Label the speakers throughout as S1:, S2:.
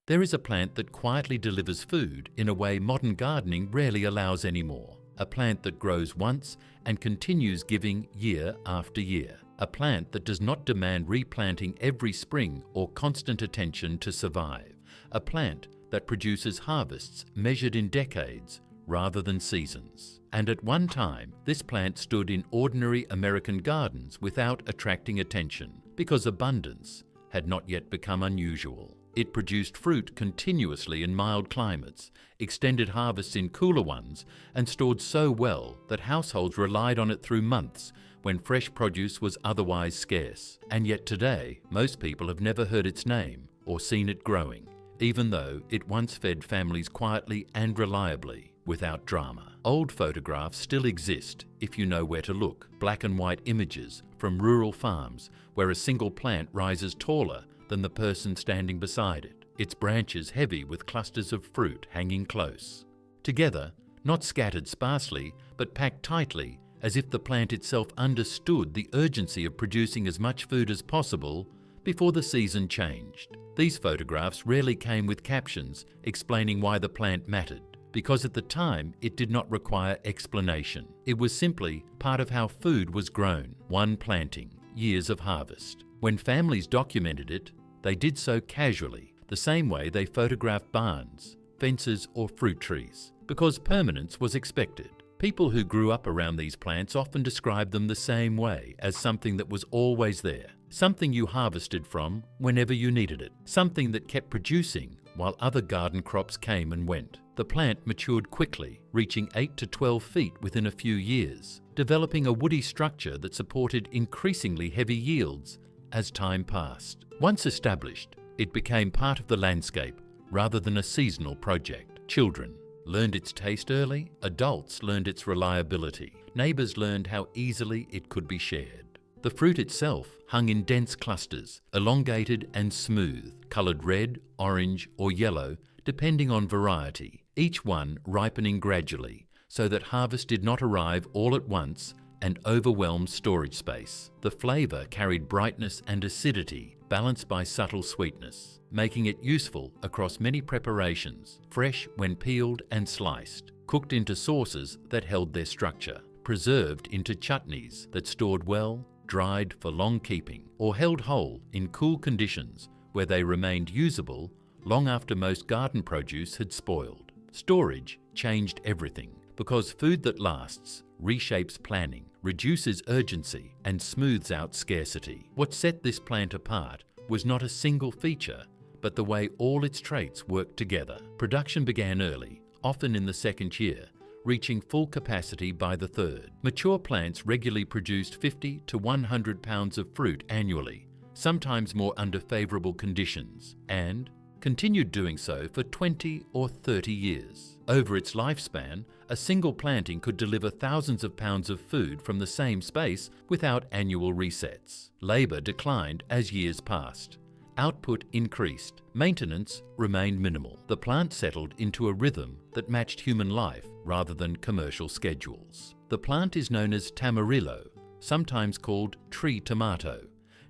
S1: There is a plant that quietly delivers food in a way modern gardening rarely allows anymore. A plant that grows once and continues giving year after year. A plant that does not demand replanting every spring or constant attention to survive. A plant that produces harvests measured in decades rather than seasons. And at one time, this plant stood in ordinary American gardens without attracting attention because abundance had not yet become unusual. It produced fruit continuously in mild climates, extended harvests in cooler ones, and stored so well that households relied on it through months when fresh produce was otherwise scarce. And yet today, most people have never heard its name or seen it growing, even though it once fed families quietly and reliably, without drama. Old photographs still exist if you know where to look. Black and white images from rural farms where a single plant rises taller than the person standing beside it, its branches heavy with clusters of fruit hanging close. Together, not scattered sparsely, but packed tightly, as if the plant itself understood the urgency of producing as much food as possible before the season changed. These photographs rarely came with captions explaining why the plant mattered, because at the time it did not require explanation. It was simply part of how food was grown, one planting, years of harvest. When families documented it, they did so casually, the same way they photographed barns, fences or fruit trees, because permanence was expected. People who grew up around these plants often described them the same way, as something that was always there, something you harvested from whenever you needed it, something that kept producing while other garden crops came and went. The plant matured quickly, reaching 8 to 12 feet within a few years, developing a woody structure that supported increasingly heavy yields as time passed. Once established, it became part of the landscape rather than a seasonal project. Children learned its taste early, adults learned its reliability, neighbors learned how easily it could be shared. The fruit itself hung in dense clusters, elongated and smooth, colored red, orange or yellow depending on variety, each one ripening gradually so that harvest did not arrive all at once and overwhelmed storage space. The flavor carried brightness and acidity, balanced by subtle sweetness, making it useful across many preparations, fresh when peeled and sliced, cooked into sauces that held their structure, preserved into chutneys that stored well, dried for long keeping, or held whole in cool conditions where they remained usable long after most garden produce had spoiled. Storage changed everything, because food that lasts reshapes planning, reduces urgency, and smooths out scarcity. What set this plant apart was not a single feature, but the way all its traits worked together. Production began early, often in the second year, reaching full capacity by the third. Mature plants regularly produced 50 to 100 pounds of fruit annually, sometimes more under favorable conditions, and continued doing so for 20 or 30 years. Over its lifespan, a single planting could deliver thousands of pounds of food from the same space without annual resets. Labor declined as years passed. Output increased. Maintenance remained minimal. The plant settled into a rhythm that matched human life rather than commercial schedules. The plant is known as tamarillo, sometimes called tree tomato,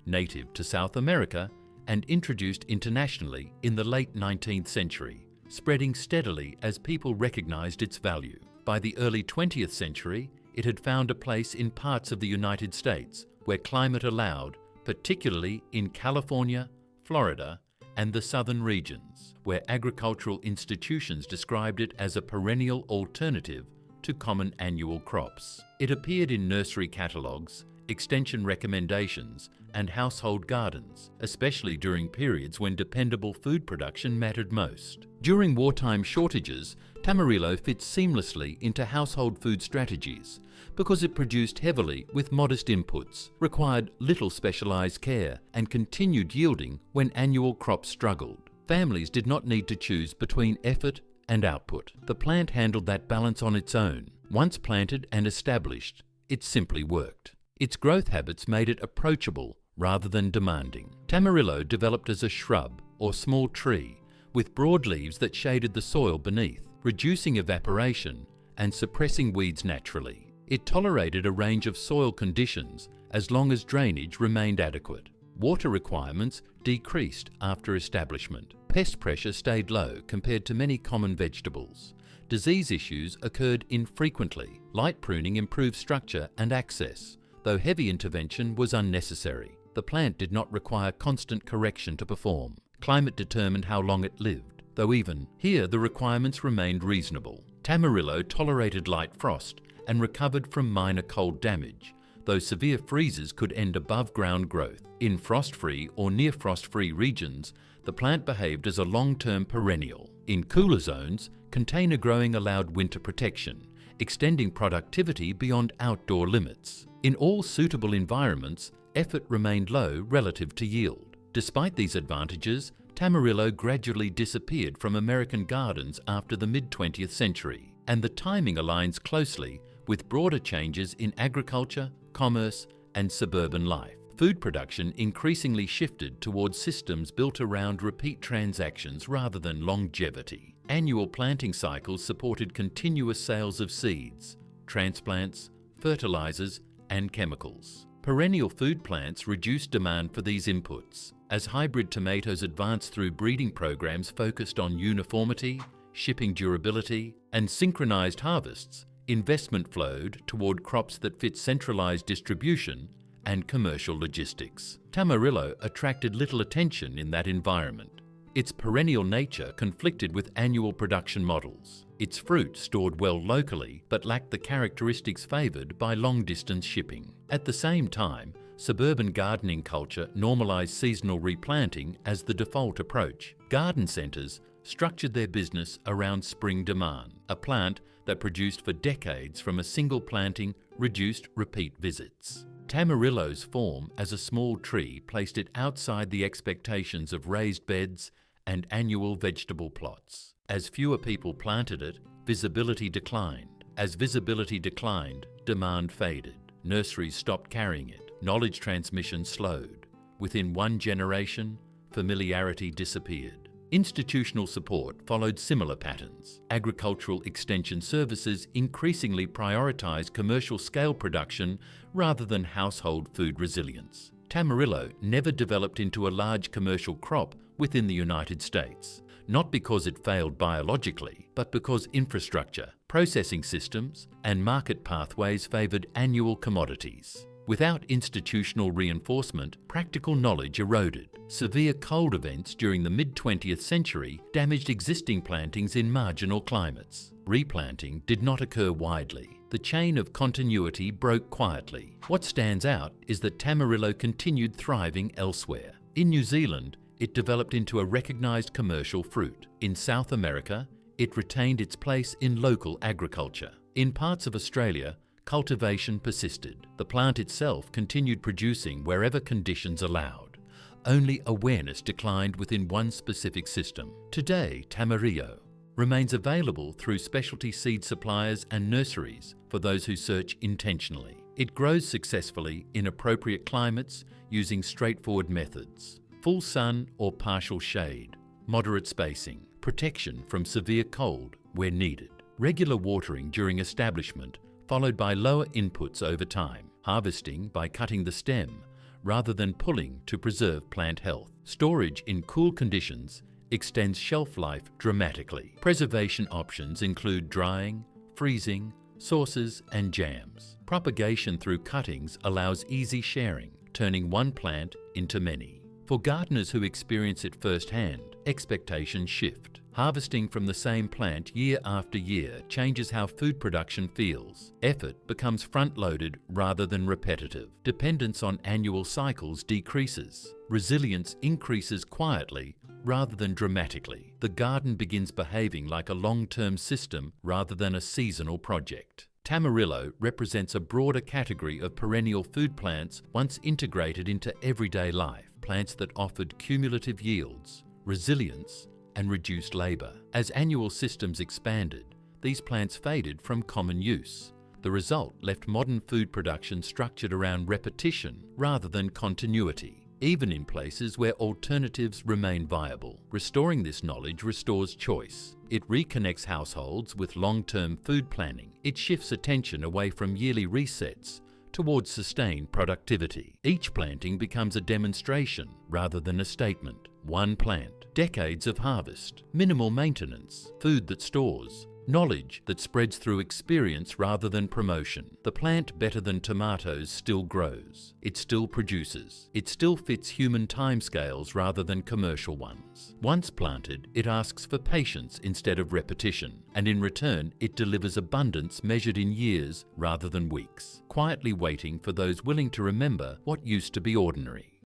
S1: native to South America and introduced internationally in the late 19th century, spreading steadily as people recognized its value. By the early 20th century, it had found a place in parts of the United States where climate allowed, particularly in California, Florida, and the southern regions, where agricultural institutions described it as a perennial alternative to common annual crops. It appeared in nursery catalogues, extension recommendations, and household gardens, especially during periods when dependable food production mattered most. During wartime shortages, tamarillo fits seamlessly into household food strategies because it produced heavily with modest inputs, required little specialized care, and continued yielding when annual crops struggled. Families did not need to choose between effort and output. The plant handled that balance on its own. Once planted and established, it simply worked. Its growth habits made it approachable rather than demanding. Tamarillo developed as a shrub or small tree with broad leaves that shaded the soil beneath, reducing evaporation and suppressing weeds naturally. It tolerated a range of soil conditions as long as drainage remained adequate. Water requirements decreased after establishment. Pest pressure stayed low compared to many common vegetables. Disease issues occurred infrequently. Light pruning improved structure and access, though heavy intervention was unnecessary. The plant did not require constant correction to perform. Climate determined how long it lived, though even here the requirements remained reasonable. Tamarillo tolerated light frost and recovered from minor cold damage, though severe freezes could end above-ground growth. In frost-free or near-frost-free regions, the plant behaved as a long-term perennial. In cooler zones, container growing allowed winter protection, extending productivity beyond outdoor limits. In all suitable environments, effort remained low relative to yield. Despite these advantages, Tamarillo gradually disappeared from American gardens after the mid-20th century, and the timing aligns closely with broader changes in agriculture, commerce, and suburban life. Food production increasingly shifted towards systems built around repeat transactions rather than longevity. Annual planting cycles supported continuous sales of seeds, transplants, fertilizers, and chemicals. Perennial food plants reduced demand for these inputs. As hybrid tomatoes advanced through breeding programs focused on uniformity, shipping durability, and synchronized harvests, investment flowed toward crops that fit centralized distribution and commercial logistics. Tamarillo attracted little attention in that environment. Its perennial nature conflicted with annual production models. Its fruit stored well locally, but lacked the characteristics favored by long-distance shipping. At the same time, suburban gardening culture normalized seasonal replanting as the default approach. Garden centers structured their business around spring demand. A plant that produced for decades from a single planting reduced repeat visits. Tamarillo's form as a small tree placed it outside the expectations of raised beds and annual vegetable plots. As fewer people planted it, visibility declined. As visibility declined, demand faded. Nurseries stopped carrying it. Knowledge transmission slowed. Within one generation, familiarity disappeared. Institutional support followed similar patterns. Agricultural extension services increasingly prioritized commercial scale production rather than household food resilience. Tamarillo never developed into a large commercial crop within the United States, not because it failed biologically, but because infrastructure, processing systems, and market pathways favored annual commodities. Without institutional reinforcement, practical knowledge eroded. Severe cold events during the mid-20th century damaged existing plantings in marginal climates. Replanting did not occur widely. The chain of continuity broke quietly. What stands out is that Tamarillo continued thriving elsewhere. In New Zealand, it developed into a recognized commercial fruit. In South America, it retained its place in local agriculture. In parts of Australia, cultivation persisted. The plant itself continued producing wherever conditions allowed. Only awareness declined within one specific system. Today, Tamarillo remains available through specialty seed suppliers and nurseries for those who search intentionally. It grows successfully in appropriate climates using straightforward methods: full sun or partial shade, moderate spacing, protection from severe cold where needed, regular watering during establishment followed by lower inputs over time, harvesting by cutting the stem rather than pulling to preserve plant health. Storage in cool conditions extends shelf life dramatically. Preservation options include drying, freezing, sauces, and jams. Propagation through cuttings allows easy sharing, turning one plant into many. For gardeners who experience it firsthand, expectations shift. Harvesting from the same plant year after year changes how food production feels. Effort becomes front-loaded rather than repetitive. Dependence on annual cycles decreases. Resilience increases quietly rather than dramatically. The garden begins behaving like a long-term system rather than a seasonal project. Tamarillo represents a broader category of perennial food plants once integrated into everyday life. Plants that offered cumulative yields, resilience, and reduced labor. As annual systems expanded, these plants faded from common use. The result left modern food production structured around repetition rather than continuity, even in places where alternatives remain viable. Restoring this knowledge restores choice. It reconnects households with long-term food planning. It shifts attention away from yearly resets towards sustained productivity. Each planting becomes a demonstration rather than a statement. One plant, decades of harvest, minimal maintenance, food that stores, knowledge that spreads through experience rather than promotion. The plant better than tomatoes still grows. It still produces. It still fits human timescales rather than commercial ones. Once planted, it asks for patience instead of repetition, and in return, it delivers abundance measured in years rather than weeks, quietly waiting for those willing to remember what used to be ordinary.